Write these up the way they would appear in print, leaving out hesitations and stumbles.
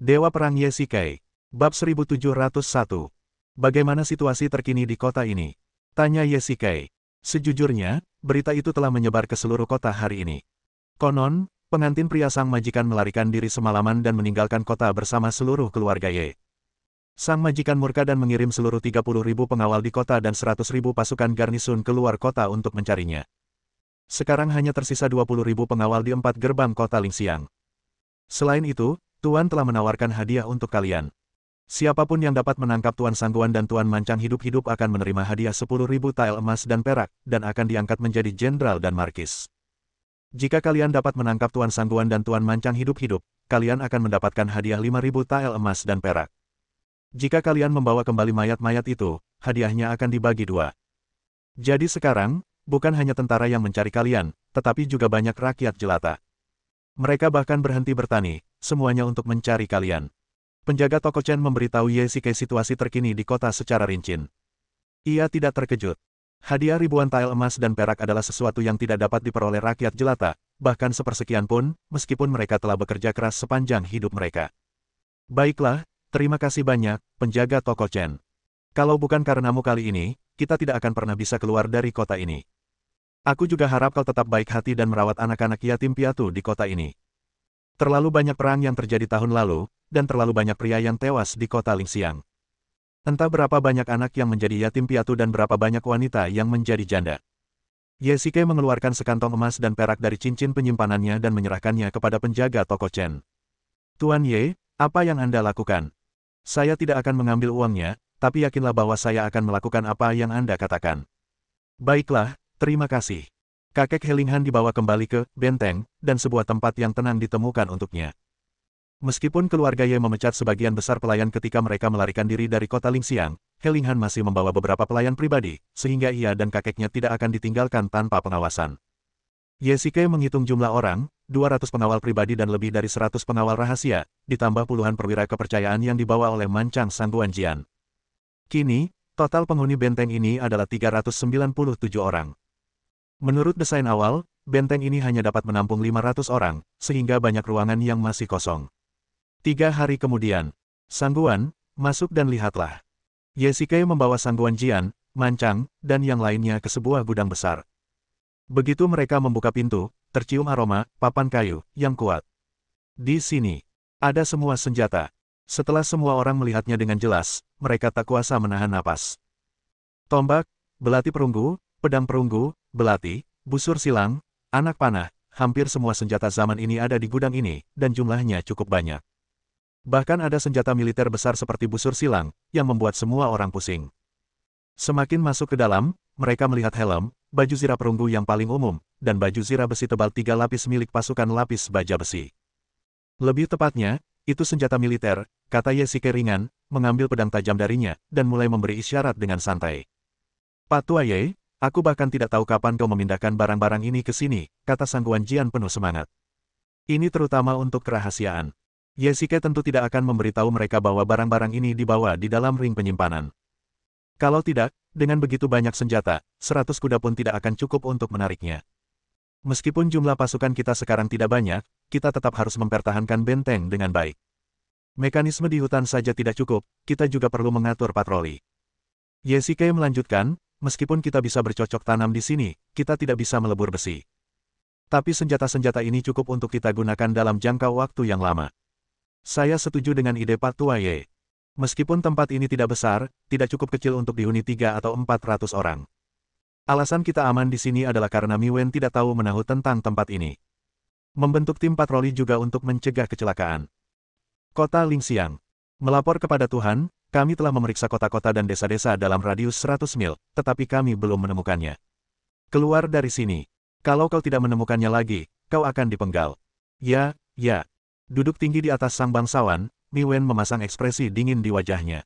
Dewa Perang Ye Shikai. Bab 1701. Bagaimana situasi terkini di kota ini? Tanya Ye Shikai. Sejujurnya, berita itu telah menyebar ke seluruh kota hari ini. Konon, pengantin pria sang majikan melarikan diri semalaman dan meninggalkan kota bersama seluruh keluarga Ye. Sang majikan murka dan mengirim seluruh 30.000 pengawal di kota dan 100.000 pasukan garnisun keluar kota untuk mencarinya. Sekarang hanya tersisa 20.000 pengawal di 4 gerbang kota Lingxiang. Selain itu, Tuan telah menawarkan hadiah untuk kalian. Siapapun yang dapat menangkap Tuan Sangguan dan Tuan Mancang hidup-hidup akan menerima hadiah 10.000 tael emas dan perak, dan akan diangkat menjadi jenderal dan markis. Jika kalian dapat menangkap Tuan Sangguan dan Tuan Mancang hidup-hidup, kalian akan mendapatkan hadiah 5.000 tael emas dan perak. Jika kalian membawa kembali mayat-mayat itu, hadiahnya akan dibagi 2. Jadi sekarang, bukan hanya tentara yang mencari kalian, tetapi juga banyak rakyat jelata. Mereka bahkan berhenti bertani, semuanya untuk mencari kalian. Penjaga toko Chen memberitahu Ye Shikai situasi terkini di kota secara rinci. Ia tidak terkejut. Hadiah ribuan tael emas dan perak adalah sesuatu yang tidak dapat diperoleh rakyat jelata, bahkan sepersekian pun, meskipun mereka telah bekerja keras sepanjang hidup mereka. Baiklah, terima kasih banyak, penjaga toko Chen. Kalau bukan karenamu kali ini, kita tidak akan pernah bisa keluar dari kota ini. Aku juga harap kau tetap baik hati dan merawat anak-anak yatim piatu di kota ini. Terlalu banyak perang yang terjadi tahun lalu, dan terlalu banyak pria yang tewas di kota Lingxiang. Entah berapa banyak anak yang menjadi yatim piatu dan berapa banyak wanita yang menjadi janda. Ye Shikai mengeluarkan sekantong emas dan perak dari cincin penyimpanannya dan menyerahkannya kepada penjaga toko Chen. Tuan Ye, apa yang Anda lakukan? Saya tidak akan mengambil uangnya, tapi yakinlah bahwa saya akan melakukan apa yang Anda katakan. Baiklah, terima kasih. Kakek Helinghan dibawa kembali ke benteng, dan sebuah tempat yang tenang ditemukan untuknya. Meskipun keluarga Ye memecat sebagian besar pelayan ketika mereka melarikan diri dari kota Lingxiang, Helinghan masih membawa beberapa pelayan pribadi, sehingga ia dan kakeknya tidak akan ditinggalkan tanpa pengawasan. Ye Shikai menghitung jumlah orang, 200 pengawal pribadi dan lebih dari 100 pengawal rahasia, ditambah puluhan perwira kepercayaan yang dibawa oleh Mancang Sangguan Jian. Kini, total penghuni benteng ini adalah 397 orang. Menurut desain awal, benteng ini hanya dapat menampung 500 orang, sehingga banyak ruangan yang masih kosong. 3 hari kemudian, Sangguan, masuk dan lihatlah. Ye Shikai membawa Sangguan Jian, Mancang, dan yang lainnya ke sebuah gudang besar. Begitu mereka membuka pintu, tercium aroma papan kayu yang kuat. Di sini, ada semua senjata. Setelah semua orang melihatnya dengan jelas, mereka tak kuasa menahan napas. Tombak, belati perunggu, pedang perunggu, belati, busur silang, anak panah, hampir semua senjata zaman ini ada di gudang ini, dan jumlahnya cukup banyak. Bahkan ada senjata militer besar seperti busur silang, yang membuat semua orang pusing. Semakin masuk ke dalam, mereka melihat helm, baju zirah perunggu yang paling umum, dan baju zirah besi tebal 3 lapis milik pasukan lapis baja besi. Lebih tepatnya, itu senjata militer, kata Ye Shikai ringan, mengambil pedang tajam darinya, dan mulai memberi isyarat dengan santai. Pak Tua Ye, aku bahkan tidak tahu kapan kau memindahkan barang-barang ini ke sini, kata Sangguan Jian penuh semangat. Ini terutama untuk kerahasiaan. Ye Shikai tentu tidak akan memberitahu mereka bahwa barang-barang ini dibawa di dalam ring penyimpanan. Kalau tidak, dengan begitu banyak senjata, 100 kuda pun tidak akan cukup untuk menariknya. Meskipun jumlah pasukan kita sekarang tidak banyak, kita tetap harus mempertahankan benteng dengan baik. Mekanisme di hutan saja tidak cukup, kita juga perlu mengatur patroli. Ye Shikai melanjutkan, meskipun kita bisa bercocok tanam di sini, kita tidak bisa melebur besi. Tapi senjata-senjata ini cukup untuk kita gunakan dalam jangka waktu yang lama. Saya setuju dengan ide Pak Tua Ye. Meskipun tempat ini tidak besar, tidak cukup kecil untuk dihuni 3 atau 400 orang. Alasan kita aman di sini adalah karena Mi Wen tidak tahu menahu tentang tempat ini. Membentuk tim patroli juga untuk mencegah kecelakaan. Kota Lingxiang. Melapor kepada Tuhan, kami telah memeriksa kota-kota dan desa-desa dalam radius 100 mil, tetapi kami belum menemukannya. Keluar dari sini. Kalau kau tidak menemukannya lagi, kau akan dipenggal. Ya, ya. Duduk tinggi di atas sang bangsawan, Mi Wen memasang ekspresi dingin di wajahnya.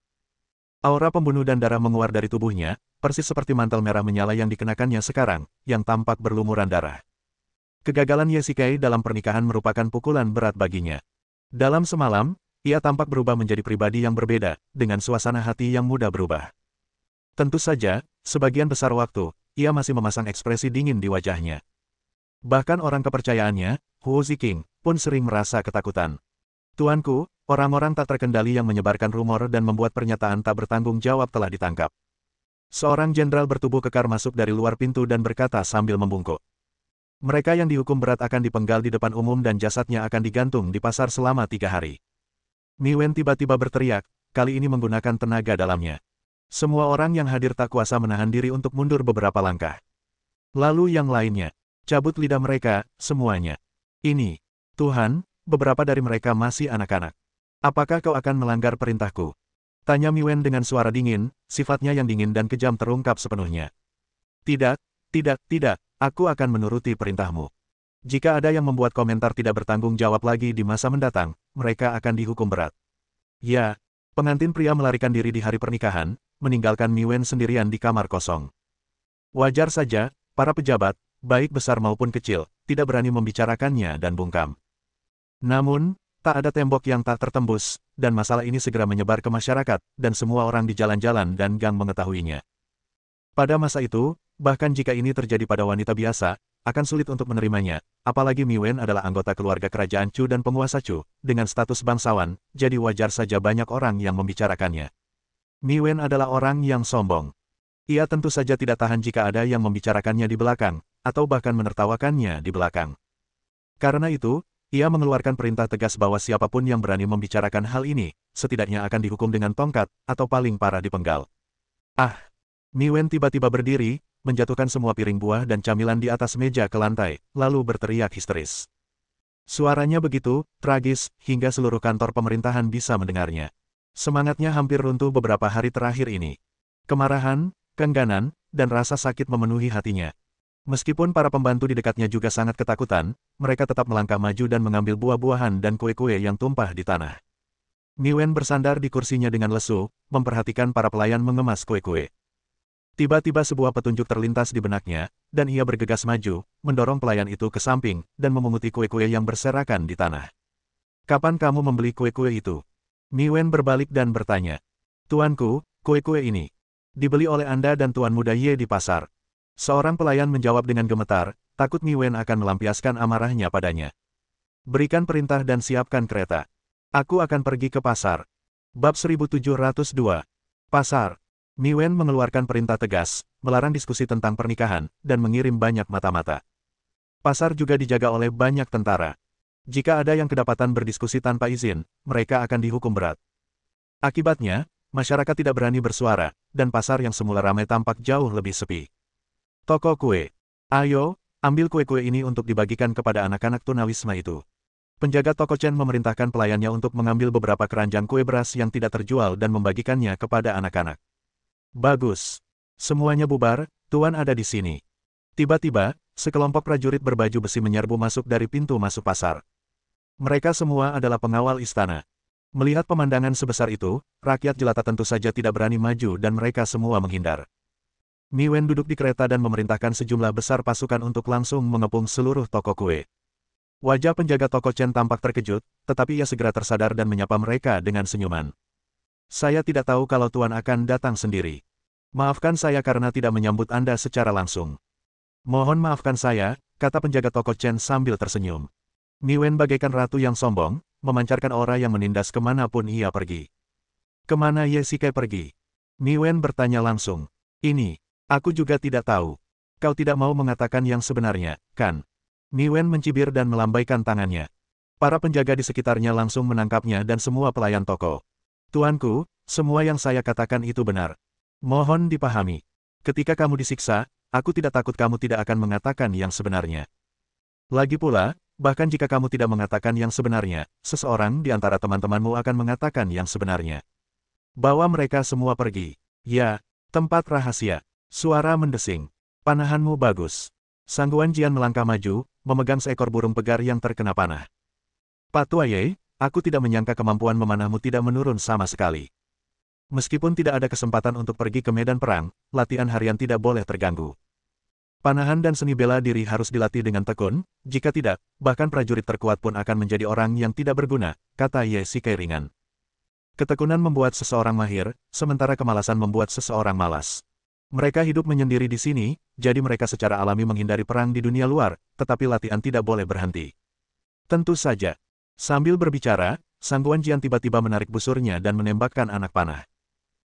Aura pembunuh dan darah menguar dari tubuhnya, persis seperti mantel merah menyala yang dikenakannya sekarang, yang tampak berlumuran darah. Kegagalan Ye Shikai dalam pernikahan merupakan pukulan berat baginya. Dalam semalam, ia tampak berubah menjadi pribadi yang berbeda, dengan suasana hati yang mudah berubah. Tentu saja, sebagian besar waktu, ia masih memasang ekspresi dingin di wajahnya. Bahkan orang kepercayaannya, Huo Ziqing, pun sering merasa ketakutan. Tuanku, orang-orang tak terkendali yang menyebarkan rumor dan membuat pernyataan tak bertanggung jawab telah ditangkap. Seorang jenderal bertubuh kekar masuk dari luar pintu dan berkata sambil membungkuk. Mereka yang dihukum berat akan dipenggal di depan umum dan jasadnya akan digantung di pasar selama 3 hari. Mi Wen tiba-tiba berteriak, kali ini menggunakan tenaga dalamnya. Semua orang yang hadir tak kuasa menahan diri untuk mundur beberapa langkah. Lalu yang lainnya, cabut lidah mereka, semuanya. Ini, Tuhan, beberapa dari mereka masih anak-anak. Apakah kau akan melanggar perintahku? Tanya Mi Wen dengan suara dingin, sifatnya yang dingin dan kejam terungkap sepenuhnya. Tidak, tidak, aku akan menuruti perintahmu. Jika ada yang membuat komentar tidak bertanggung jawab lagi di masa mendatang, mereka akan dihukum berat. Ya, pengantin pria melarikan diri di hari pernikahan, meninggalkan Mi Wen sendirian di kamar kosong. Wajar saja, para pejabat, baik besar maupun kecil, tidak berani membicarakannya dan bungkam. Namun, tak ada tembok yang tak tertembus, dan masalah ini segera menyebar ke masyarakat, dan semua orang di jalan-jalan dan gang mengetahuinya. Pada masa itu, bahkan jika ini terjadi pada wanita biasa, akan sulit untuk menerimanya, apalagi Mi Wen adalah anggota keluarga kerajaan Chu dan penguasa Chu, dengan status bangsawan, jadi wajar saja banyak orang yang membicarakannya. Mi Wen adalah orang yang sombong. Ia tentu saja tidak tahan jika ada yang membicarakannya di belakang, atau bahkan menertawakannya di belakang. Karena itu, ia mengeluarkan perintah tegas bahwa siapapun yang berani membicarakan hal ini, setidaknya akan dihukum dengan tongkat, atau paling parah dipenggal. Ah! Mi Wen tiba-tiba berdiri, menjatuhkan semua piring buah dan camilan di atas meja ke lantai, lalu berteriak histeris. Suaranya begitu tragis, hingga seluruh kantor pemerintahan bisa mendengarnya. Semangatnya hampir runtuh beberapa hari terakhir ini. Kemarahan, keengganan, dan rasa sakit memenuhi hatinya. Meskipun para pembantu di dekatnya juga sangat ketakutan, mereka tetap melangkah maju dan mengambil buah-buahan dan kue-kue yang tumpah di tanah. Mi Wen bersandar di kursinya dengan lesu, memperhatikan para pelayan mengemas kue-kue. Tiba-tiba sebuah petunjuk terlintas di benaknya, dan ia bergegas maju, mendorong pelayan itu ke samping, dan memunguti kue-kue yang berserakan di tanah. Kapan kamu membeli kue-kue itu? Mi Wen berbalik dan bertanya. Tuanku, kue-kue ini dibeli oleh Anda dan Tuan Muda Ye di pasar. Seorang pelayan menjawab dengan gemetar, takut Mi Wen akan melampiaskan amarahnya padanya. Berikan perintah dan siapkan kereta. Aku akan pergi ke pasar. Bab 1702. Pasar. Mi Wen mengeluarkan perintah tegas, melarang diskusi tentang pernikahan, dan mengirim banyak mata-mata. Pasar juga dijaga oleh banyak tentara. Jika ada yang kedapatan berdiskusi tanpa izin, mereka akan dihukum berat. Akibatnya, masyarakat tidak berani bersuara, dan pasar yang semula ramai tampak jauh lebih sepi. Toko kue. Ayo, ambil kue-kue ini untuk dibagikan kepada anak-anak tunawisma itu. Penjaga toko Chen memerintahkan pelayannya untuk mengambil beberapa keranjang kue beras yang tidak terjual dan membagikannya kepada anak-anak. Bagus. Semuanya bubar, Tuan ada di sini. Tiba-tiba, sekelompok prajurit berbaju besi menyerbu masuk dari pintu masuk pasar. Mereka semua adalah pengawal istana. Melihat pemandangan sebesar itu, rakyat jelata tentu saja tidak berani maju dan mereka semua menghindar. Mi Wen duduk di kereta dan memerintahkan sejumlah besar pasukan untuk langsung mengepung seluruh toko kue. Wajah penjaga toko Chen tampak terkejut, tetapi ia segera tersadar dan menyapa mereka dengan senyuman. Saya tidak tahu kalau Tuan akan datang sendiri. Maafkan saya karena tidak menyambut Anda secara langsung. Mohon maafkan saya, kata penjaga toko Chen sambil tersenyum. Mi Wen bagaikan ratu yang sombong, memancarkan aura yang menindas kemanapun ia pergi. Kemana Ye Sikai pergi? Mi Wen bertanya langsung. Ini, aku juga tidak tahu. Kau tidak mau mengatakan yang sebenarnya, kan? Mi Wen mencibir dan melambaikan tangannya. Para penjaga di sekitarnya langsung menangkapnya dan semua pelayan toko. Tuanku, semua yang saya katakan itu benar. Mohon dipahami. Ketika kamu disiksa, aku tidak takut kamu tidak akan mengatakan yang sebenarnya. Lagi pula, bahkan jika kamu tidak mengatakan yang sebenarnya, seseorang di antara teman-temanmu akan mengatakan yang sebenarnya. Bawa mereka semua pergi. Ya, tempat rahasia. Suara mendesing. Panahanmu bagus. Sang Guan Jian melangkah maju, memegang seekor burung pegar yang terkena panah. Pak Tuaye, aku tidak menyangka kemampuan memanahmu tidak menurun sama sekali. Meskipun tidak ada kesempatan untuk pergi ke medan perang, latihan harian tidak boleh terganggu. Panahan dan seni bela diri harus dilatih dengan tekun, jika tidak, bahkan prajurit terkuat pun akan menjadi orang yang tidak berguna, kata Ye Sikai ringan. Ketekunan membuat seseorang mahir, sementara kemalasan membuat seseorang malas. Mereka hidup menyendiri di sini, jadi mereka secara alami menghindari perang di dunia luar, tetapi latihan tidak boleh berhenti. Tentu saja. Sambil berbicara, Sang Guan Jian tiba-tiba menarik busurnya dan menembakkan anak panah.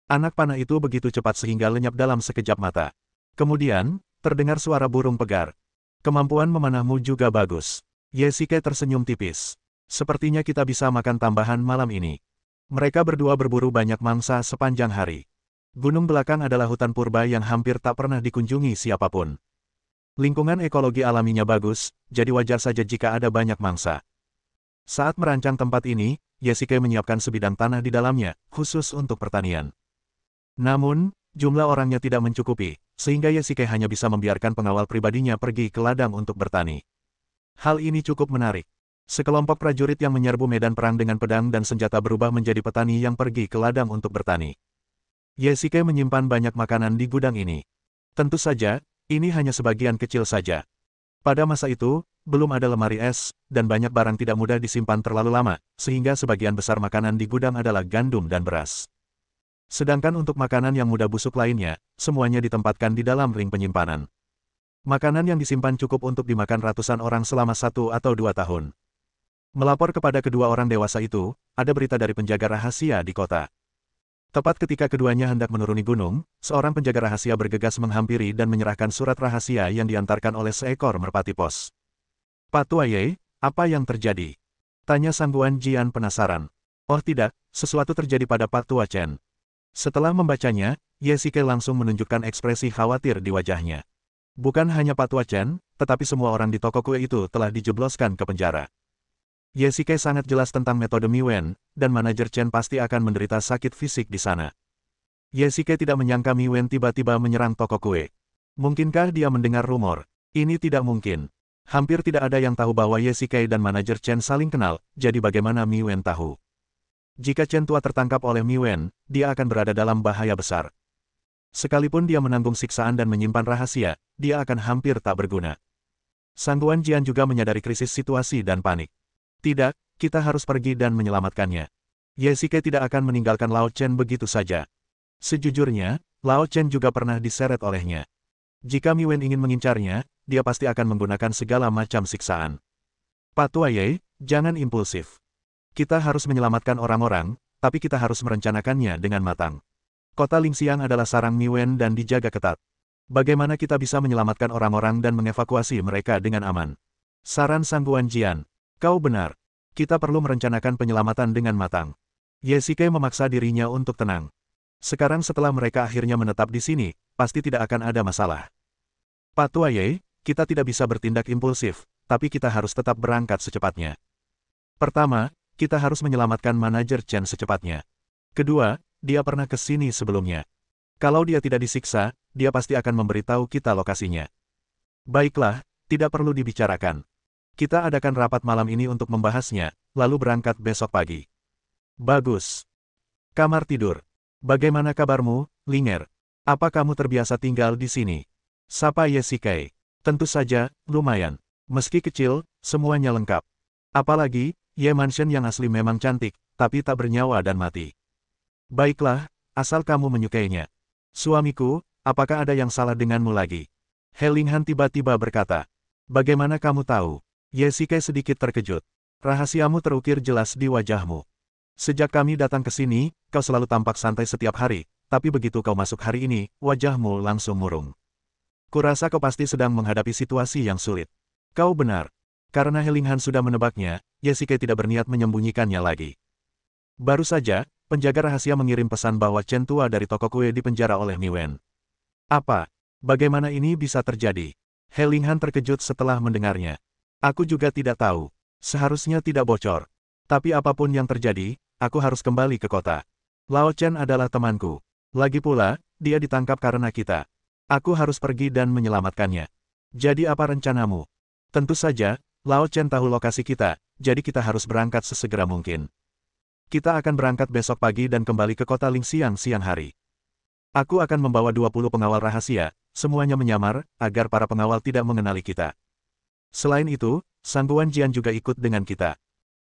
Anak panah itu begitu cepat sehingga lenyap dalam sekejap mata. Kemudian, terdengar suara burung pegar. Kemampuan memanahmu juga bagus. Ye Shikai tersenyum tipis. Sepertinya kita bisa makan tambahan malam ini. Mereka berdua berburu banyak mangsa sepanjang hari. Gunung belakang adalah hutan purba yang hampir tak pernah dikunjungi siapapun. Lingkungan ekologi alaminya bagus, jadi wajar saja jika ada banyak mangsa. Saat merancang tempat ini, Ye Shikai menyiapkan sebidang tanah di dalamnya, khusus untuk pertanian. Namun, jumlah orangnya tidak mencukupi, sehingga Ye Shikai hanya bisa membiarkan pengawal pribadinya pergi ke ladang untuk bertani. Hal ini cukup menarik. Sekelompok prajurit yang menyerbu medan perang dengan pedang dan senjata berubah menjadi petani yang pergi ke ladang untuk bertani. Ye Shikai menyimpan banyak makanan di gudang ini. Tentu saja, ini hanya sebagian kecil saja. Pada masa itu, belum ada lemari es, dan banyak barang tidak mudah disimpan terlalu lama, sehingga sebagian besar makanan di gudang adalah gandum dan beras. Sedangkan untuk makanan yang mudah busuk lainnya, semuanya ditempatkan di dalam ring penyimpanan. Makanan yang disimpan cukup untuk dimakan ratusan orang selama 1 atau 2 tahun. Melapor kepada kedua orang dewasa itu, ada berita dari penjaga rahasia di kota. Tepat ketika keduanya hendak menuruni gunung, seorang penjaga rahasia bergegas menghampiri dan menyerahkan surat rahasia yang diantarkan oleh seekor merpati pos. Pak Tua Ye, apa yang terjadi? Tanya Sang Guan Jian penasaran. Oh tidak, sesuatu terjadi pada Pak Tua Chen. Setelah membacanya, Ye Shikai langsung menunjukkan ekspresi khawatir di wajahnya. Bukan hanya Pak Tua Chen, tetapi semua orang di toko kue itu telah dijebloskan ke penjara. Ye Shikai sangat jelas tentang metode Miwen, dan manajer Chen pasti akan menderita sakit fisik di sana. Ye Shikai tidak menyangka Miwen tiba-tiba menyerang toko kue. Mungkinkah dia mendengar rumor? Ini tidak mungkin. Hampir tidak ada yang tahu bahwa Ye Shikai dan manajer Chen saling kenal, jadi bagaimana Miwen tahu? Jika Chen tua tertangkap oleh Miwen, dia akan berada dalam bahaya besar. Sekalipun dia menanggung siksaan dan menyimpan rahasia, dia akan hampir tak berguna. Sang Guan Jian juga menyadari krisis situasi dan panik. Tidak, kita harus pergi dan menyelamatkannya. Ye Shikai tidak akan meninggalkan Lao Chen begitu saja. Sejujurnya, Lao Chen juga pernah diseret olehnya. Jika Miwen ingin mengincarnya, dia pasti akan menggunakan segala macam siksaan. Pak Tua Ye, jangan impulsif. Kita harus menyelamatkan orang-orang, tapi kita harus merencanakannya dengan matang. Kota Lingxiang adalah sarang Miwen dan dijaga ketat. Bagaimana kita bisa menyelamatkan orang-orang dan mengevakuasi mereka dengan aman? Saran Sang Guan Jian. Kau benar. Kita perlu merencanakan penyelamatan dengan matang. Ye Shikai memaksa dirinya untuk tenang. Sekarang setelah mereka akhirnya menetap di sini, pasti tidak akan ada masalah. Pak Tua Ye, kita tidak bisa bertindak impulsif, tapi kita harus tetap berangkat secepatnya. Pertama, kita harus menyelamatkan manajer Chen secepatnya. Kedua, dia pernah ke sini sebelumnya. Kalau dia tidak disiksa, dia pasti akan memberitahu kita lokasinya. Baiklah, tidak perlu dibicarakan. Kita adakan rapat malam ini untuk membahasnya, lalu berangkat besok pagi. Bagus. Kamar tidur. Bagaimana kabarmu, Linger? Apa kamu terbiasa tinggal di sini? Sapa Ye Shikai. Tentu saja, lumayan. Meski kecil, semuanya lengkap. Apalagi, Ye Mansion yang asli memang cantik, tapi tak bernyawa dan mati. Baiklah, asal kamu menyukainya. Suamiku, apakah ada yang salah denganmu lagi? He Linghan tiba-tiba berkata. Bagaimana kamu tahu? Ye Shikai sedikit terkejut. Rahasiamu terukir jelas di wajahmu. Sejak kami datang ke sini, kau selalu tampak santai setiap hari, tapi begitu kau masuk hari ini, wajahmu langsung murung. Kurasa kau pasti sedang menghadapi situasi yang sulit. Kau benar. Karena He Linghan sudah menebaknya, Ye Shikai tidak berniat menyembunyikannya lagi. Baru saja, penjaga rahasia mengirim pesan bahwa Chen tua dari toko kue dipenjara oleh Miwen. Apa? Bagaimana ini bisa terjadi? He Linghan terkejut setelah mendengarnya. Aku juga tidak tahu. Seharusnya tidak bocor. Tapi apapun yang terjadi, aku harus kembali ke kota. Lao Chen adalah temanku. Lagi pula, dia ditangkap karena kita. Aku harus pergi dan menyelamatkannya. Jadi apa rencanamu? Tentu saja, Lao Chen tahu lokasi kita, jadi kita harus berangkat sesegera mungkin. Kita akan berangkat besok pagi dan kembali ke kota Lingxiang siang hari. Aku akan membawa 20 pengawal rahasia, semuanya menyamar, agar para pengawal tidak mengenali kita. Selain itu, Sang Guan Jian juga ikut dengan kita.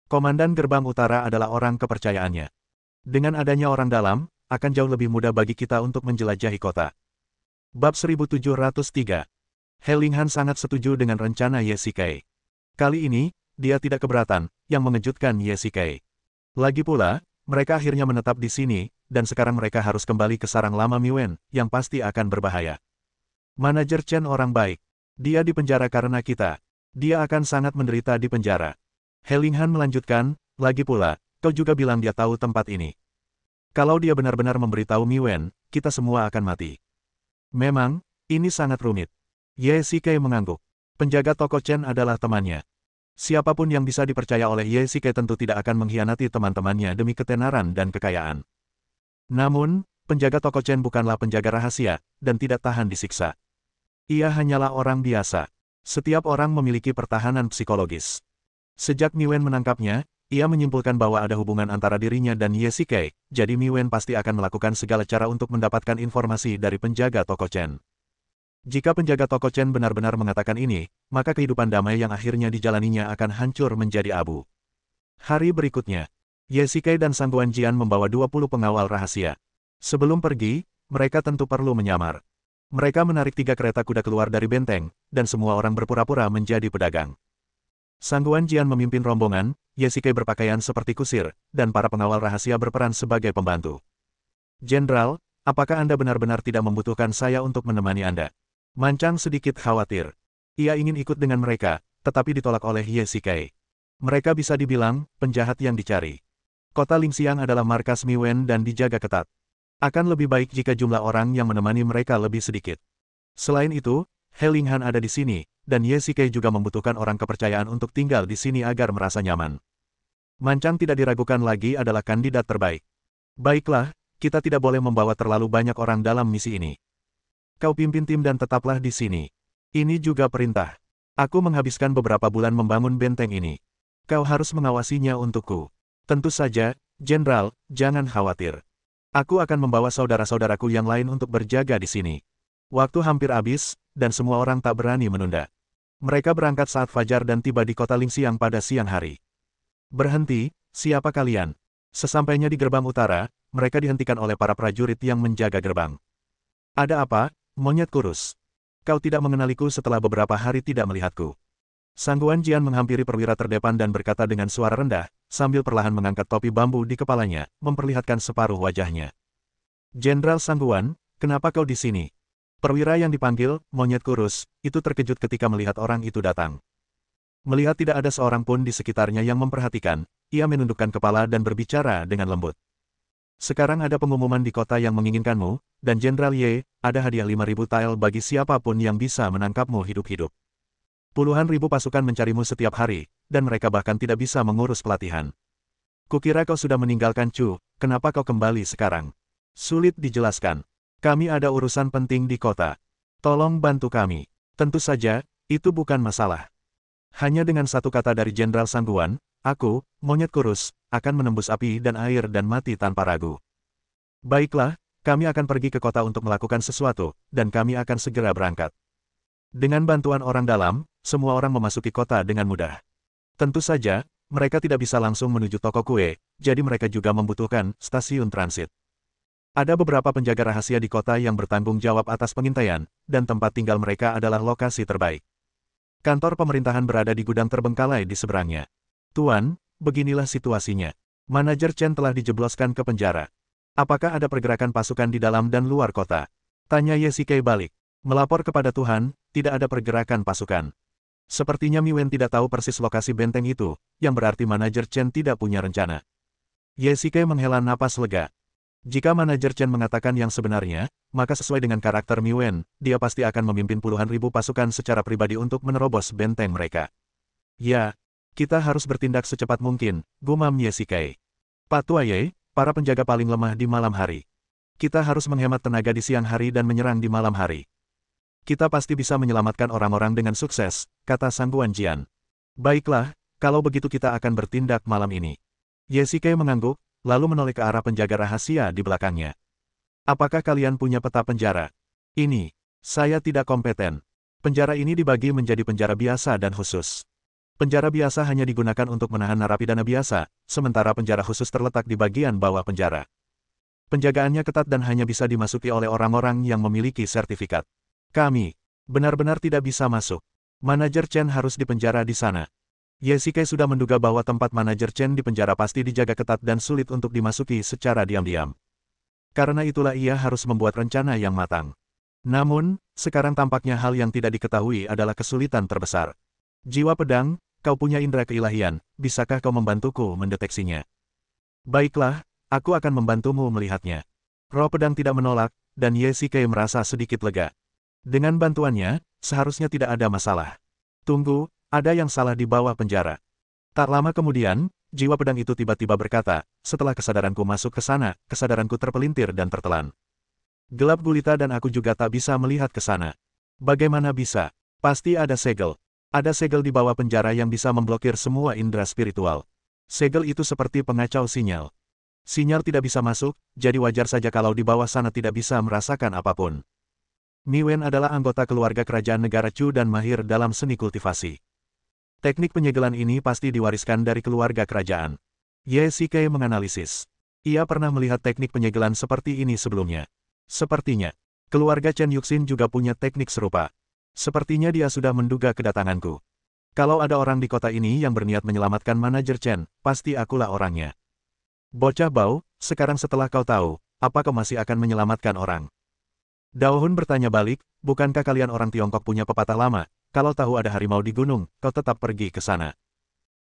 Komandan Gerbang Utara adalah orang kepercayaannya. Dengan adanya orang dalam, akan jauh lebih mudah bagi kita untuk menjelajahi kota. Bab 1703. He Linghan sangat setuju dengan rencana Ye Shikai. Kali ini, dia tidak keberatan, yang mengejutkan Ye Shikai. Lagi pula, mereka akhirnya menetap di sini, dan sekarang mereka harus kembali ke sarang lama Miwen, yang pasti akan berbahaya. Manajer Chen orang baik. Dia dipenjara karena kita. Dia akan sangat menderita di penjara. He Linghan melanjutkan, lagi pula, kau juga bilang dia tahu tempat ini. Kalau dia benar-benar memberitahu Miwen, kita semua akan mati. Memang, ini sangat rumit. Ye Shikai mengangguk. Penjaga toko Chen adalah temannya. Siapapun yang bisa dipercaya oleh Ye Shikai tentu tidak akan mengkhianati teman-temannya demi ketenaran dan kekayaan. Namun, penjaga toko Chen bukanlah penjaga rahasia, dan tidak tahan disiksa. Ia hanyalah orang biasa. Setiap orang memiliki pertahanan psikologis. Sejak Miwen menangkapnya, ia menyimpulkan bahwa ada hubungan antara dirinya dan Ye Shikai, jadi Miwen pasti akan melakukan segala cara untuk mendapatkan informasi dari penjaga toko Chen. Jika penjaga toko Chen benar-benar mengatakan ini, maka kehidupan damai yang akhirnya dijalaninya akan hancur menjadi abu. Hari berikutnya, Ye Shikai dan Sang Guanjian membawa 20 pengawal rahasia. Sebelum pergi, mereka tentu perlu menyamar. Mereka menarik 3 kereta kuda keluar dari benteng, dan semua orang berpura-pura menjadi pedagang. Sang Guanjian memimpin rombongan, Ye Shikai berpakaian seperti kusir, dan para pengawal rahasia berperan sebagai pembantu. Jenderal, apakah Anda benar-benar tidak membutuhkan saya untuk menemani Anda? Mancang sedikit khawatir. Ia ingin ikut dengan mereka, tetapi ditolak oleh Ye Shikai. Mereka bisa dibilang, penjahat yang dicari. Kota Lingxiang adalah markas Miwen dan dijaga ketat. Akan lebih baik jika jumlah orang yang menemani mereka lebih sedikit. Selain itu, He Linghan ada di sini, dan Ye Shikai juga membutuhkan orang kepercayaan untuk tinggal di sini agar merasa nyaman. Mancang tidak diragukan lagi adalah kandidat terbaik. Baiklah, kita tidak boleh membawa terlalu banyak orang dalam misi ini. Kau pimpin tim dan tetaplah di sini. Ini juga perintah. Aku menghabiskan beberapa bulan membangun benteng ini. Kau harus mengawasinya untukku. Tentu saja, Jenderal, jangan khawatir. Aku akan membawa saudara-saudaraku yang lain untuk berjaga di sini. Waktu hampir habis, dan semua orang tak berani menunda. Mereka berangkat saat fajar dan tiba di kota Lingxiang pada siang hari. Berhenti, siapa kalian? Sesampainya di gerbang utara, mereka dihentikan oleh para prajurit yang menjaga gerbang. Ada apa? Monyet kurus. Kau tidak mengenaliku setelah beberapa hari tidak melihatku. Sang Guanjian menghampiri perwira terdepan dan berkata dengan suara rendah, sambil perlahan mengangkat topi bambu di kepalanya, memperlihatkan separuh wajahnya. Jenderal Sang Guan, kenapa kau di sini? Perwira yang dipanggil, monyet kurus, itu terkejut ketika melihat orang itu datang. Melihat tidak ada seorang pun di sekitarnya yang memperhatikan, ia menundukkan kepala dan berbicara dengan lembut. Sekarang ada pengumuman di kota yang menginginkanmu, dan Jenderal Ye, ada hadiah 5.000 tael bagi siapapun yang bisa menangkapmu hidup-hidup. Puluhan ribu pasukan mencarimu setiap hari, dan mereka bahkan tidak bisa mengurus pelatihan. Kukira kau sudah meninggalkan Chu, kenapa kau kembali sekarang? Sulit dijelaskan. Kami ada urusan penting di kota. Tolong bantu kami. Tentu saja, itu bukan masalah. Hanya dengan satu kata dari Jenderal Sang Guan, aku, monyet kurus, akan menembus api dan air dan mati tanpa ragu. Baiklah, kami akan pergi ke kota untuk melakukan sesuatu, dan kami akan segera berangkat. Dengan bantuan orang dalam, semua orang memasuki kota dengan mudah. Tentu saja, mereka tidak bisa langsung menuju toko kue, jadi mereka juga membutuhkan stasiun transit. Ada beberapa penjaga rahasia di kota yang bertanggung jawab atas pengintaian, dan tempat tinggal mereka adalah lokasi terbaik. Kantor pemerintahan berada di gudang terbengkalai di seberangnya. Tuan, beginilah situasinya. Manajer Chen telah dijebloskan ke penjara. Apakah ada pergerakan pasukan di dalam dan luar kota? Tanya Ye Shikai balik. Melapor kepada Tuhan, tidak ada pergerakan pasukan. Sepertinya Miwen tidak tahu persis lokasi benteng itu, yang berarti manajer Chen tidak punya rencana. Ye Shikai menghela napas lega. Jika manajer Chen mengatakan yang sebenarnya, maka sesuai dengan karakter Miwen, dia pasti akan memimpin puluhan ribu pasukan secara pribadi untuk menerobos benteng mereka. Ya, kita harus bertindak secepat mungkin, gumam Ye Shikai. Pak Tua Ye, para penjaga paling lemah di malam hari. Kita harus menghemat tenaga di siang hari dan menyerang di malam hari. Kita pasti bisa menyelamatkan orang-orang dengan sukses, kata Sang Guanjian. Baiklah, kalau begitu kita akan bertindak malam ini. Ye Shikai mengangguk, lalu menoleh ke arah penjaga rahasia di belakangnya. Apakah kalian punya peta penjara? Ini, saya tidak kompeten. Penjara ini dibagi menjadi penjara biasa dan khusus. Penjara biasa hanya digunakan untuk menahan narapidana biasa, sementara penjara khusus terletak di bagian bawah penjara. Penjagaannya ketat dan hanya bisa dimasuki oleh orang-orang yang memiliki sertifikat. Kami benar-benar tidak bisa masuk. Manajer Chen harus dipenjara di sana. Ye Shikai sudah menduga bahwa tempat manajer Chen di penjara pasti dijaga ketat dan sulit untuk dimasuki secara diam-diam. Karena itulah ia harus membuat rencana yang matang. Namun, sekarang tampaknya hal yang tidak diketahui adalah kesulitan terbesar. Jiwa pedang, kau punya indera keilahian, bisakah kau membantuku mendeteksinya? Baiklah, aku akan membantumu melihatnya. Roh pedang tidak menolak, dan Ye Shikai merasa sedikit lega. Dengan bantuannya, seharusnya tidak ada masalah. Tunggu, ada yang salah di bawah penjara. Tak lama kemudian, jiwa pedang itu tiba-tiba berkata, setelah kesadaranku masuk ke sana, kesadaranku terpelintir dan tertelan. Gelap gulita dan aku juga tak bisa melihat ke sana. Bagaimana bisa? Pasti ada segel. Ada segel di bawah penjara yang bisa memblokir semua indera spiritual. Segel itu seperti pengacau sinyal. Sinyal tidak bisa masuk, jadi wajar saja kalau di bawah sana tidak bisa merasakan apapun. Mi Wen adalah anggota keluarga kerajaan negara Chu dan mahir dalam seni kultivasi. Teknik penyegelan ini pasti diwariskan dari keluarga kerajaan. Ye Shikai menganalisis. Ia pernah melihat teknik penyegelan seperti ini sebelumnya. Sepertinya, keluarga Chen Yuxin juga punya teknik serupa. Sepertinya dia sudah menduga kedatanganku. Kalau ada orang di kota ini yang berniat menyelamatkan manajer Chen, pasti akulah orangnya. Bocah bau, sekarang setelah kau tahu, apa kau masih akan menyelamatkan orang? Dao Hun bertanya balik, bukankah kalian orang Tiongkok punya pepatah lama, kalau tahu ada harimau di gunung, kau tetap pergi ke sana.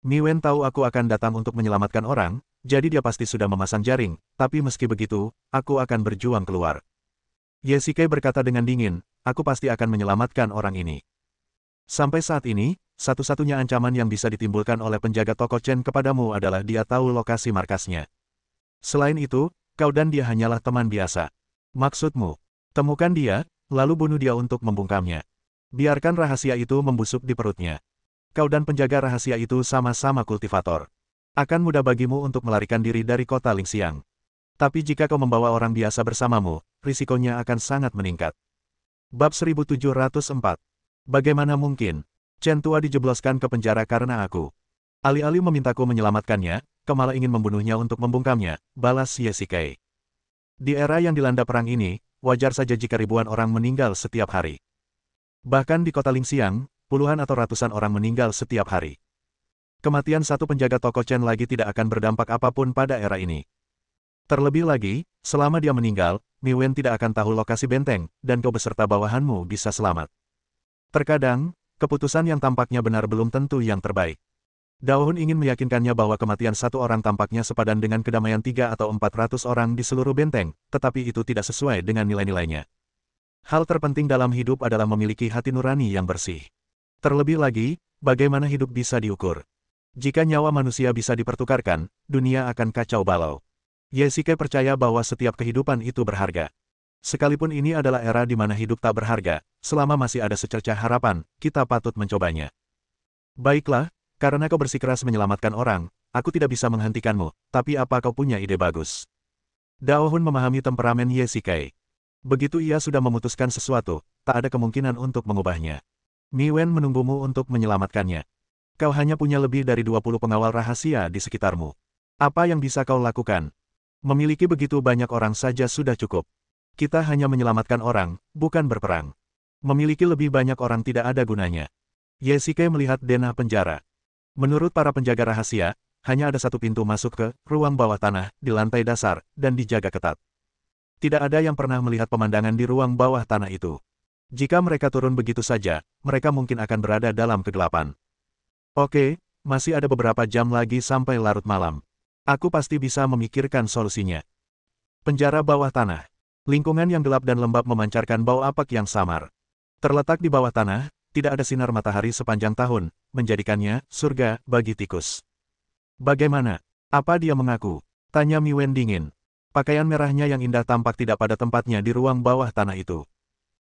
Mi Wen tahu aku akan datang untuk menyelamatkan orang, jadi dia pasti sudah memasang jaring, tapi meski begitu, aku akan berjuang keluar. Ye Shikai berkata dengan dingin, aku pasti akan menyelamatkan orang ini. Sampai saat ini, satu-satunya ancaman yang bisa ditimbulkan oleh penjaga toko Chen kepadamu adalah dia tahu lokasi markasnya. Selain itu, kau dan dia hanyalah teman biasa. Maksudmu, temukan dia, lalu bunuh dia untuk membungkamnya. Biarkan rahasia itu membusuk di perutnya. Kau dan penjaga rahasia itu sama-sama kultivator. Akan mudah bagimu untuk melarikan diri dari kota Lingxiang. Tapi jika kau membawa orang biasa bersamamu, risikonya akan sangat meningkat. Bab 1704. Bagaimana mungkin? Chen tua dijebloskan ke penjara karena aku. Alih-alih memintaku menyelamatkannya, kau malah ingin membunuhnya untuk membungkamnya, balas Ye Shikai. Di era yang dilanda perang ini, wajar saja jika ribuan orang meninggal setiap hari. Bahkan di kota Lingxiang, puluhan atau ratusan orang meninggal setiap hari. Kematian satu penjaga toko Chen lagi tidak akan berdampak apapun pada era ini. Terlebih lagi, selama dia meninggal, Mi Wen tidak akan tahu lokasi benteng, dan kau beserta bawahanmu bisa selamat. Terkadang, keputusan yang tampaknya benar belum tentu yang terbaik. Dao Hun ingin meyakinkannya bahwa kematian satu orang tampaknya sepadan dengan kedamaian 3 atau 400 orang di seluruh benteng, tetapi itu tidak sesuai dengan nilai-nilainya. Hal terpenting dalam hidup adalah memiliki hati nurani yang bersih. Terlebih lagi, bagaimana hidup bisa diukur? Jika nyawa manusia bisa dipertukarkan, dunia akan kacau balau. Ye Shikai percaya bahwa setiap kehidupan itu berharga. Sekalipun ini adalah era di mana hidup tak berharga, selama masih ada secercah harapan, kita patut mencobanya. Baiklah, karena kau bersikeras menyelamatkan orang, aku tidak bisa menghentikanmu, tapi apa kau punya ide bagus? Dao Hun memahami temperamen Ye Shikai. Begitu ia sudah memutuskan sesuatu, tak ada kemungkinan untuk mengubahnya. Mi Wen menunggumu untuk menyelamatkannya. Kau hanya punya lebih dari 20 pengawal rahasia di sekitarmu. Apa yang bisa kau lakukan? Memiliki begitu banyak orang saja sudah cukup. Kita hanya menyelamatkan orang, bukan berperang. Memiliki lebih banyak orang tidak ada gunanya. Ye Shikai melihat denah penjara. Menurut para penjaga rahasia, hanya ada satu pintu masuk ke ruang bawah tanah di lantai dasar, dan dijaga ketat. Tidak ada yang pernah melihat pemandangan di ruang bawah tanah itu. Jika mereka turun begitu saja, mereka mungkin akan berada dalam kegelapan. Oke, masih ada beberapa jam lagi sampai larut malam. Aku pasti bisa memikirkan solusinya. Penjara bawah tanah. Lingkungan yang gelap dan lembab memancarkan bau apak yang samar. Terletak di bawah tanah, tidak ada sinar matahari sepanjang tahun, menjadikannya surga bagi tikus. Bagaimana? Apa dia mengaku? Tanya Mi Wen dingin. Pakaian merahnya yang indah tampak tidak pada tempatnya di ruang bawah tanah itu.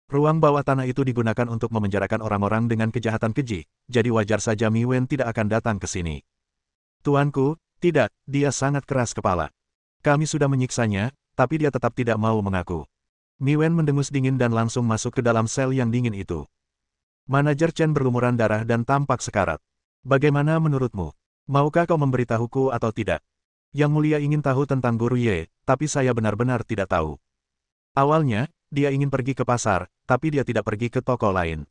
Ruang bawah tanah itu digunakan untuk memenjarakan orang-orang dengan kejahatan keji, jadi wajar saja Mi Wen tidak akan datang ke sini. Tuanku, tidak, dia sangat keras kepala. Kami sudah menyiksanya, tapi dia tetap tidak mau mengaku. Mi Wen mendengus dingin dan langsung masuk ke dalam sel yang dingin itu. Manajer Chen berlumuran darah dan tampak sekarat. Bagaimana menurutmu? Maukah kau memberitahuku atau tidak? Yang Mulia ingin tahu tentang Guru Ye, tapi saya benar-benar tidak tahu. Awalnya, dia ingin pergi ke pasar, tapi dia tidak pergi ke toko lain.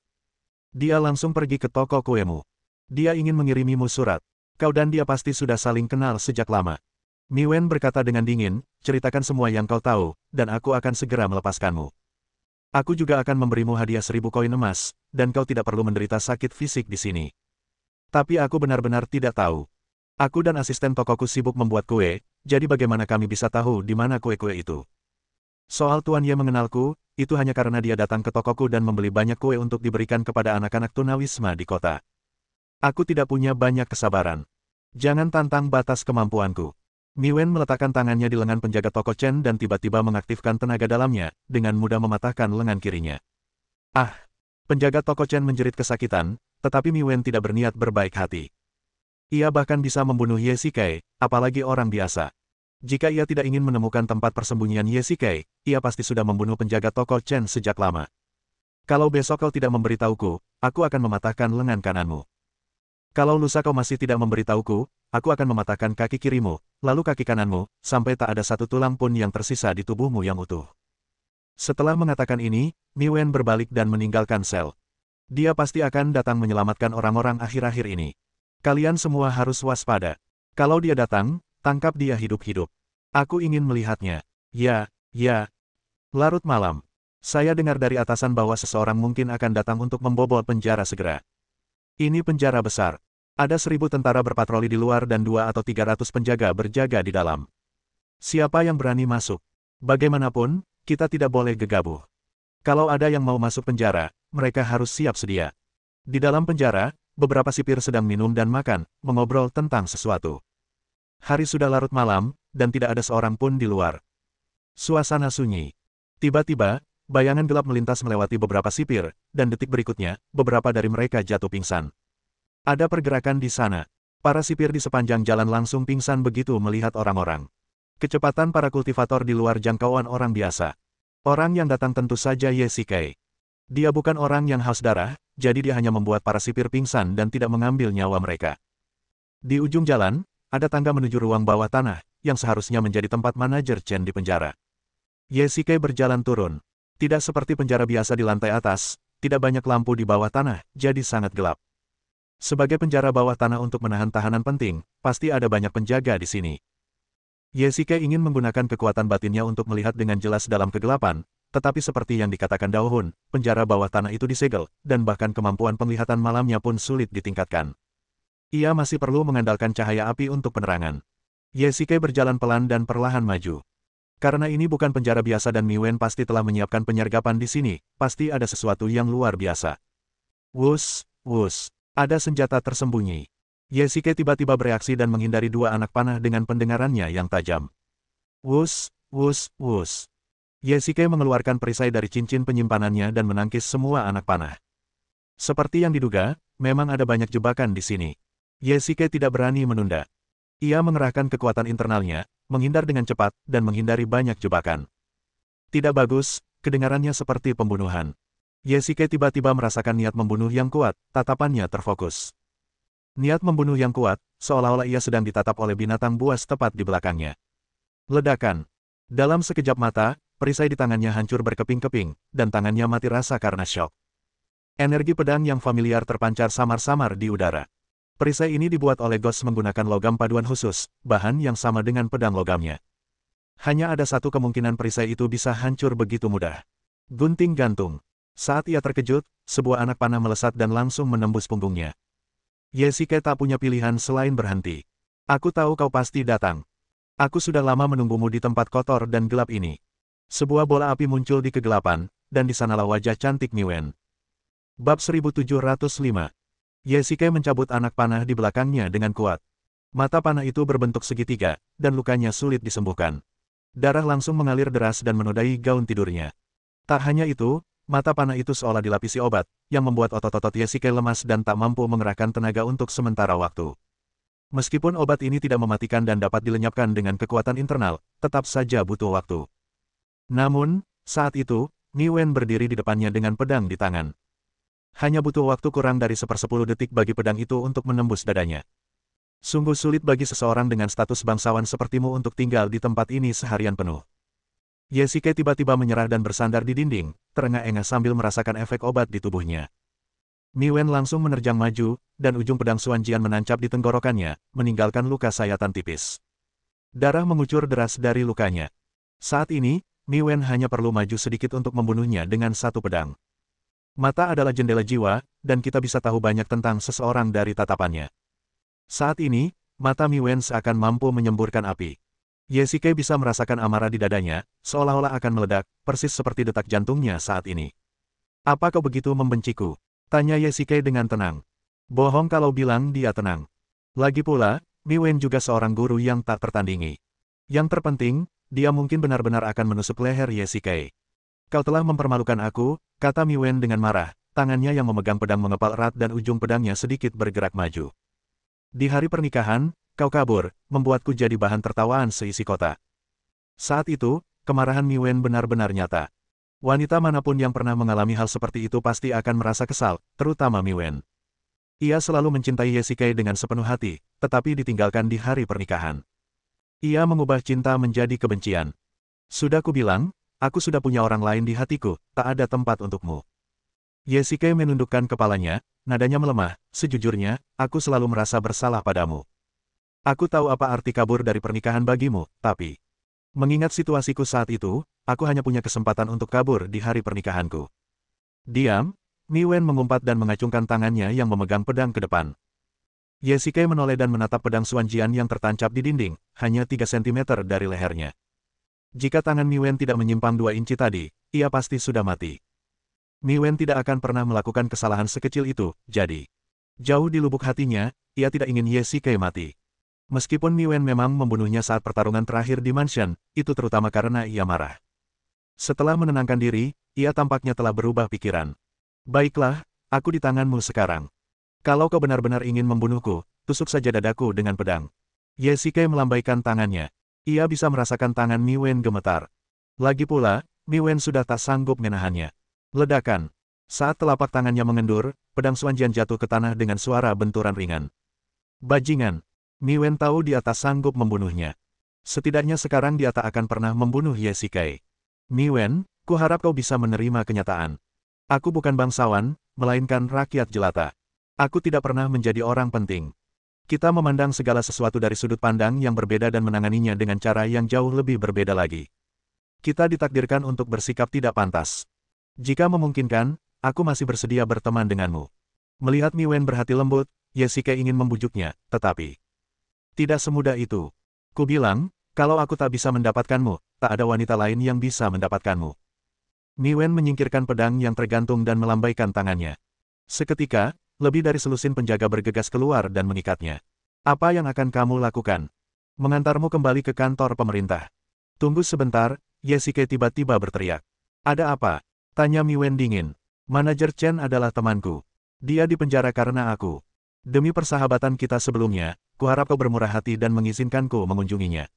Dia langsung pergi ke toko kuemu. Dia ingin mengirimimu surat. Kau dan dia pasti sudah saling kenal sejak lama. Mi Wen berkata dengan dingin, ceritakan semua yang kau tahu, dan aku akan segera melepaskanmu. Aku juga akan memberimu hadiah 1000 koin emas, dan kau tidak perlu menderita sakit fisik di sini. Tapi aku benar-benar tidak tahu. Aku dan asisten tokoku sibuk membuat kue, jadi bagaimana kami bisa tahu di mana kue-kue itu? Soal Tuan Ye mengenalku, itu hanya karena dia datang ke tokoku dan membeli banyak kue untuk diberikan kepada anak-anak tunawisma di kota. Aku tidak punya banyak kesabaran. Jangan tantang batas kemampuanku. Mi Wen meletakkan tangannya di lengan penjaga toko Chen dan tiba-tiba mengaktifkan tenaga dalamnya, dengan mudah mematahkan lengan kirinya. Ah! Penjaga toko Chen menjerit kesakitan, tetapi Mi Wen tidak berniat berbaik hati. Ia bahkan bisa membunuh Ye Shikai, apalagi orang biasa. Jika ia tidak ingin menemukan tempat persembunyian Ye Shikai, ia pasti sudah membunuh penjaga toko Chen sejak lama. Kalau besok kau tidak memberitahuku, aku akan mematahkan lengan kananmu. Kalau lusa kau masih tidak memberitahuku, aku akan mematahkan kaki kirimu, lalu kaki kananmu, sampai tak ada satu tulang pun yang tersisa di tubuhmu yang utuh. Setelah mengatakan ini, Mi Wen berbalik dan meninggalkan sel. Dia pasti akan datang menyelamatkan orang-orang akhir-akhir ini. Kalian semua harus waspada. Kalau dia datang, tangkap dia hidup-hidup. Aku ingin melihatnya. Ya. Larut malam. Saya dengar dari atasan bahwa seseorang mungkin akan datang untuk membobol penjara segera. Ini penjara besar. Ada 1000 tentara berpatroli di luar dan 2 atau 300 penjaga berjaga di dalam. Siapa yang berani masuk? Bagaimanapun, kita tidak boleh gegabah. Kalau ada yang mau masuk penjara, mereka harus siap sedia. Di dalam penjara, beberapa sipir sedang minum dan makan, mengobrol tentang sesuatu. Hari sudah larut malam, dan tidak ada seorang pun di luar. Suasana sunyi. Tiba-tiba, bayangan gelap melintas melewati beberapa sipir, dan detik berikutnya, beberapa dari mereka jatuh pingsan. Ada pergerakan di sana. Para sipir di sepanjang jalan langsung pingsan begitu melihat orang-orang. Kecepatan para kultivator di luar jangkauan orang biasa. Orang yang datang tentu saja Ye Shikai. Dia bukan orang yang haus darah, jadi dia hanya membuat para sipir pingsan dan tidak mengambil nyawa mereka. Di ujung jalan, ada tangga menuju ruang bawah tanah, yang seharusnya menjadi tempat manajer Chen di penjara. Ye Shikai berjalan turun. Tidak seperti penjara biasa di lantai atas, tidak banyak lampu di bawah tanah, jadi sangat gelap. Sebagai penjara bawah tanah untuk menahan tahanan penting, pasti ada banyak penjaga di sini. Ye Shikai ingin menggunakan kekuatan batinnya untuk melihat dengan jelas dalam kegelapan, tetapi seperti yang dikatakan Dao Hun, penjara bawah tanah itu disegel, dan bahkan kemampuan penglihatan malamnya pun sulit ditingkatkan. Ia masih perlu mengandalkan cahaya api untuk penerangan. Ye Shikai berjalan pelan dan perlahan maju. Karena ini bukan penjara biasa dan Mi Wen pasti telah menyiapkan penyergapan di sini, pasti ada sesuatu yang luar biasa. Wus. Ada senjata tersembunyi. Ye Shikai tiba-tiba bereaksi dan menghindari 2 anak panah dengan pendengarannya yang tajam. Wus. Ye Shikai mengeluarkan perisai dari cincin penyimpanannya dan menangkis semua anak panah. Seperti yang diduga, memang ada banyak jebakan di sini. Ye Shikai tidak berani menunda. Ia mengerahkan kekuatan internalnya, menghindar dengan cepat, dan menghindari banyak jebakan. Tidak bagus, kedengarannya seperti pembunuhan. Ye Shikai tiba-tiba merasakan niat membunuh yang kuat, tatapannya terfokus. Niat membunuh yang kuat, seolah-olah ia sedang ditatap oleh binatang buas tepat di belakangnya. Ledakan. Dalam sekejap mata, perisai di tangannya hancur berkeping-keping, dan tangannya mati rasa karena syok. Energi pedang yang familiar terpancar samar-samar di udara. Perisai ini dibuat oleh Ghost menggunakan logam paduan khusus, bahan yang sama dengan pedang logamnya. Hanya ada satu kemungkinan perisai itu bisa hancur begitu mudah. Gunting gantung. Saat ia terkejut, sebuah anak panah melesat dan langsung menembus punggungnya. Ye Shikai tak punya pilihan selain berhenti. Aku tahu kau pasti datang. Aku sudah lama menunggumu di tempat kotor dan gelap ini. Sebuah bola api muncul di kegelapan, dan di sanalah wajah cantik Mi Wen. Bab 1705. Ye Shikai mencabut anak panah di belakangnya dengan kuat. Mata panah itu berbentuk segitiga, dan lukanya sulit disembuhkan. Darah langsung mengalir deras dan menodai gaun tidurnya. Tak hanya itu, mata panah itu seolah dilapisi obat, yang membuat otot-otot Ye Shikai lemas dan tak mampu mengerahkan tenaga untuk sementara waktu. Meskipun obat ini tidak mematikan dan dapat dilenyapkan dengan kekuatan internal, tetap saja butuh waktu. Namun, saat itu, Mi Wen berdiri di depannya dengan pedang di tangan. Hanya butuh waktu kurang dari 1/10 detik bagi pedang itu untuk menembus dadanya. Sungguh sulit bagi seseorang dengan status bangsawan sepertimu untuk tinggal di tempat ini seharian penuh. Ye Shikai tiba-tiba menyerah dan bersandar di dinding, terengah-engah sambil merasakan efek obat di tubuhnya. Mi Wen langsung menerjang maju, dan ujung pedang Xuan Jian menancap di tenggorokannya, meninggalkan luka sayatan tipis. Darah mengucur deras dari lukanya. Saat ini, Mi Wen hanya perlu maju sedikit untuk membunuhnya dengan satu pedang. Mata adalah jendela jiwa, dan kita bisa tahu banyak tentang seseorang dari tatapannya. Saat ini, mata Mi Wen seakan mampu menyemburkan api. Ye Shikai bisa merasakan amarah di dadanya, seolah-olah akan meledak, persis seperti detak jantungnya saat ini. Apa kau begitu membenciku? Tanya Ye Shikai dengan tenang. Bohong kalau bilang dia tenang. Lagi pula, Mi Wen juga seorang guru yang tak tertandingi. Yang terpenting, dia mungkin benar-benar akan menusuk leher Ye Shikai. Kau telah mempermalukan aku, kata Mi Wen dengan marah, tangannya yang memegang pedang mengepal erat dan ujung pedangnya sedikit bergerak maju. Di hari pernikahan, kau kabur, membuatku jadi bahan tertawaan seisi kota. Saat itu, kemarahan Mi Wen benar-benar nyata. Wanita manapun yang pernah mengalami hal seperti itu pasti akan merasa kesal, terutama Mi Wen. Ia selalu mencintai Ye Shikai dengan sepenuh hati, tetapi ditinggalkan di hari pernikahan. Ia mengubah cinta menjadi kebencian. Sudah kubilang, aku sudah punya orang lain di hatiku, tak ada tempat untukmu. Ye Shikai menundukkan kepalanya, nadanya melemah, sejujurnya, aku selalu merasa bersalah padamu. Aku tahu apa arti kabur dari pernikahan bagimu, tapi... Mengingat situasiku saat itu, aku hanya punya kesempatan untuk kabur di hari pernikahanku. Diam, Mi Wen mengumpat dan mengacungkan tangannya yang memegang pedang ke depan. Ye Shikai menoleh dan menatap pedang Xuan Jian yang tertancap di dinding, hanya 3 cm dari lehernya. Jika tangan Mi Wen tidak menyimpang 2 inci tadi, ia pasti sudah mati. Mi Wen tidak akan pernah melakukan kesalahan sekecil itu, jadi... Jauh di lubuk hatinya, ia tidak ingin Ye Shikai mati. Meskipun Mi Wen memang membunuhnya saat pertarungan terakhir di Mansion, itu terutama karena ia marah. Setelah menenangkan diri, ia tampaknya telah berubah pikiran. Baiklah, aku di tanganmu sekarang. Kalau kau benar-benar ingin membunuhku, tusuk saja dadaku dengan pedang. Ye Shikai melambaikan tangannya. Ia bisa merasakan tangan Mi Wen gemetar. Lagi pula, Mi Wen sudah tak sanggup menahannya. Ledakan. Saat telapak tangannya mengendur, pedang Xuan Jian jatuh ke tanah dengan suara benturan ringan. Bajingan. Mi Wen tahu dia tak sanggup membunuhnya. Setidaknya sekarang dia tak akan pernah membunuh Ye Shikai. Mi Wen, kuharap kau bisa menerima kenyataan. Aku bukan bangsawan, melainkan rakyat jelata. Aku tidak pernah menjadi orang penting. Kita memandang segala sesuatu dari sudut pandang yang berbeda dan menanganinya dengan cara yang jauh lebih berbeda lagi. Kita ditakdirkan untuk bersikap tidak pantas. Jika memungkinkan, aku masih bersedia berteman denganmu. Melihat Mi Wen berhati lembut, Ye Shikai ingin membujuknya, tetapi... Tidak semudah itu. Ku bilang, kalau aku tak bisa mendapatkanmu, tak ada wanita lain yang bisa mendapatkanmu. Mi Wen menyingkirkan pedang yang tergantung dan melambaikan tangannya. Seketika, lebih dari selusin penjaga bergegas keluar dan mengikatnya. Apa yang akan kamu lakukan? Mengantarmu kembali ke kantor pemerintah. Tunggu sebentar, Ye Shikai tiba-tiba berteriak. Ada apa? Tanya Mi Wen dingin. Manajer Chen adalah temanku. Dia dipenjara karena aku. Demi persahabatan kita sebelumnya, kuharap kau bermurah hati dan mengizinkanku mengunjunginya.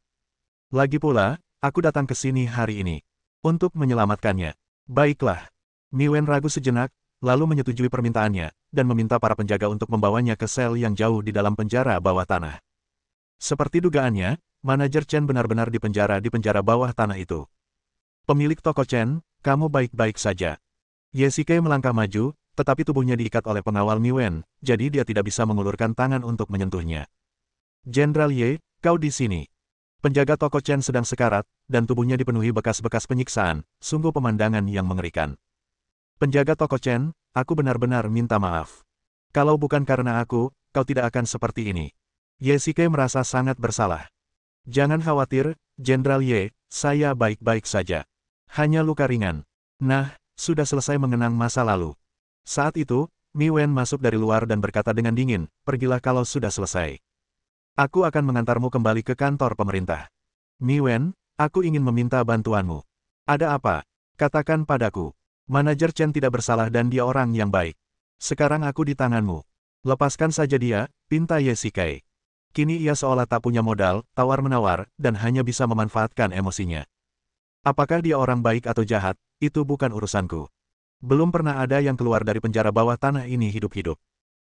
Lagi pula, aku datang ke sini hari ini. Untuk menyelamatkannya. Baiklah. Mi Wen ragu sejenak, lalu menyetujui permintaannya, dan meminta para penjaga untuk membawanya ke sel yang jauh di dalam penjara bawah tanah. Seperti dugaannya, manajer Chen benar-benar dipenjara di penjara bawah tanah itu. Pemilik toko Chen, kamu baik-baik saja. Ye Shikai melangkah maju, tetapi tubuhnya diikat oleh pengawal Mi Wen, jadi dia tidak bisa mengulurkan tangan untuk menyentuhnya. Jenderal Ye, kau di sini. Penjaga toko Chen sedang sekarat, dan tubuhnya dipenuhi bekas-bekas penyiksaan, sungguh pemandangan yang mengerikan. Penjaga toko Chen, aku benar-benar minta maaf. Kalau bukan karena aku, kau tidak akan seperti ini. Ye Shikai merasa sangat bersalah. Jangan khawatir, Jenderal Ye, saya baik-baik saja. Hanya luka ringan. Nah, sudah selesai mengenang masa lalu. Saat itu, Mi Wen masuk dari luar dan berkata dengan dingin, pergilah kalau sudah selesai. Aku akan mengantarmu kembali ke kantor pemerintah. Mi Wen, aku ingin meminta bantuanmu. Ada apa? Katakan padaku. Manajer Chen tidak bersalah dan dia orang yang baik. Sekarang aku di tanganmu. Lepaskan saja dia, pinta Ye Shikai. Kini ia seolah tak punya modal, tawar-menawar, dan hanya bisa memanfaatkan emosinya. Apakah dia orang baik atau jahat, itu bukan urusanku. Belum pernah ada yang keluar dari penjara bawah tanah ini hidup-hidup.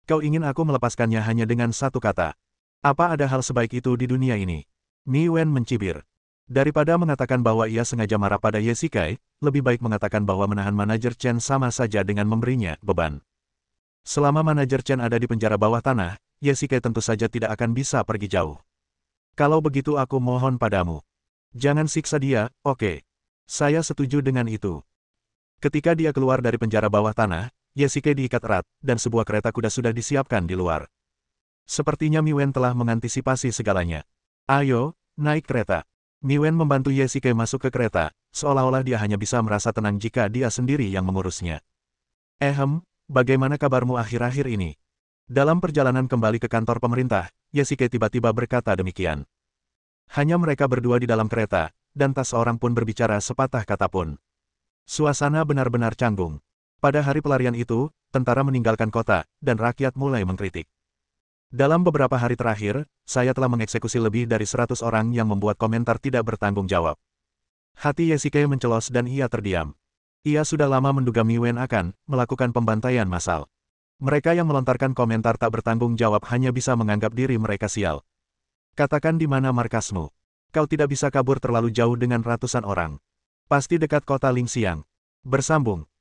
Kau ingin aku melepaskannya hanya dengan satu kata. Apa ada hal sebaik itu di dunia ini? Mi Wen mencibir. Daripada mengatakan bahwa ia sengaja marah pada Ye Shikai, lebih baik mengatakan bahwa menahan manajer Chen sama saja dengan memberinya beban. Selama manajer Chen ada di penjara bawah tanah, Yesike tentu saja tidak akan bisa pergi jauh. Kalau begitu aku mohon padamu. Jangan siksa dia, oke? Saya setuju dengan itu. Ketika dia keluar dari penjara bawah tanah, Yesike diikat erat, dan sebuah kereta kuda sudah disiapkan di luar. Sepertinya Miwen telah mengantisipasi segalanya. Ayo, naik kereta. Miwen membantu Yesike masuk ke kereta, seolah-olah dia hanya bisa merasa tenang jika dia sendiri yang mengurusnya. Bagaimana kabarmu akhir-akhir ini? Dalam perjalanan kembali ke kantor pemerintah, Yesike tiba-tiba berkata demikian. Hanya mereka berdua di dalam kereta, dan tak seorang pun berbicara sepatah kata pun. Suasana benar-benar canggung. Pada hari pelarian itu, tentara meninggalkan kota, dan rakyat mulai mengkritik. Dalam beberapa hari terakhir, saya telah mengeksekusi lebih dari 100 orang yang membuat komentar tidak bertanggung jawab. Hati Yesike mencelos dan ia terdiam. Ia sudah lama menduga Miwen akan melakukan pembantaian massal. Mereka yang melontarkan komentar tak bertanggung jawab hanya bisa menganggap diri mereka sial. Katakan di mana markasmu. Kau tidak bisa kabur terlalu jauh dengan ratusan orang. Pasti dekat kota Lingxiang. Bersambung.